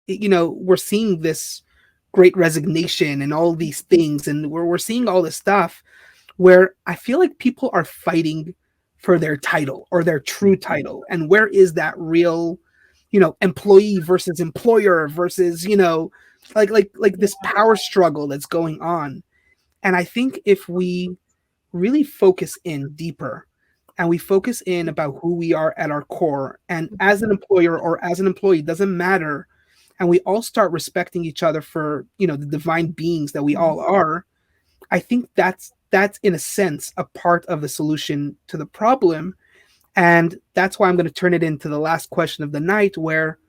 we're seeing this great resignation and all these things, and we're seeing all this stuff where I feel like people are fighting for their title or their true title. And where is that real, employee versus employer versus, like this power struggle that's going on. And I think if we really focus in deeper and we focus in about who we are at our core, and as an employer or as an employee, doesn't matter, and we all start respecting each other for, the divine beings that we all are, I think that's in a sense a part of the solution to the problem. And that's why I'm going to turn it into the last question of the night, where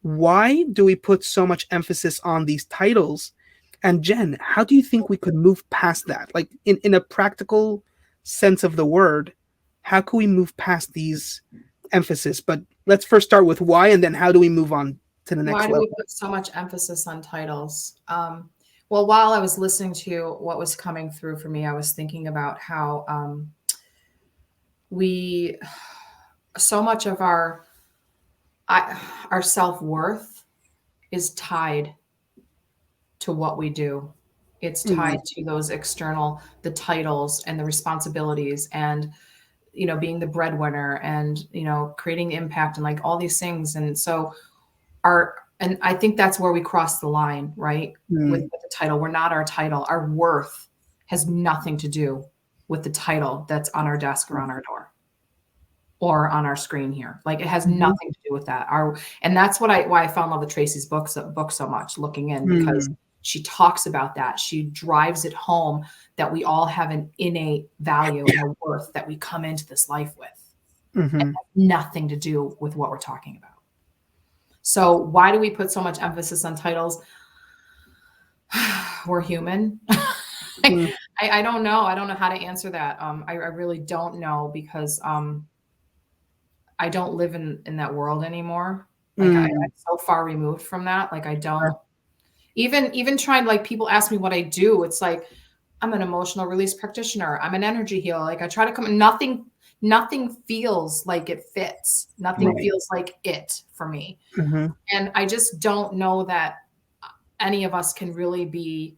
why do we put so much emphasis on these titles? And Jen, how do you think we could move past that? Like in a practical sense of the word, how can we move past these emphasis? But let's first start with why, and then how do we move on to the next Why do level? we put so much emphasis on titles? Well, while I was listening to what was coming through for me, I was thinking about how we, so much of our self-worth is tied to what we do. It's tied to those external, the titles and the responsibilities, and being the breadwinner, and creating impact, and like all these things. And so and I think that's where we cross the line, right? With the title. We're not our title. Our worth has nothing to do with the title that's on our desk or on our door or on our screen here. Like, it has nothing to do with that. And that's why I fell in love with Tracy's book so much, Looking In, because she talks about that. She drives it home that we all have an innate value and a worth that we come into this life with. And it has nothing to do with what we're talking about. So why do we put so much emphasis on titles? We're human. I don't know. I don't know how to answer that. I really don't know, because I don't live in that world anymore. Like I'm so far removed from that. Like I don't even trying, like, people ask me what I do. It's like, I'm an emotional release practitioner. I'm an energy healer. Like I try to come, nothing feels like it fits. Nothing feels like it for me. And I just don't know that any of us can really be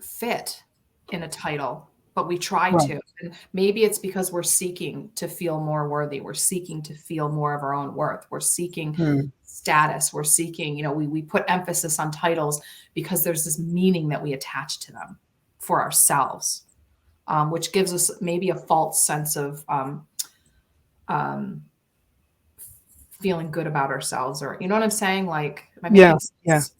fit in a title, but we try to. And maybe it's because we're seeking to feel more worthy. We're seeking to feel more of our own worth. We're seeking status. We're seeking, we put emphasis on titles because there's this meaning that we attach to them for ourselves, which gives us maybe a false sense of feeling good about ourselves, or you know what I'm saying? Like, am I making sense?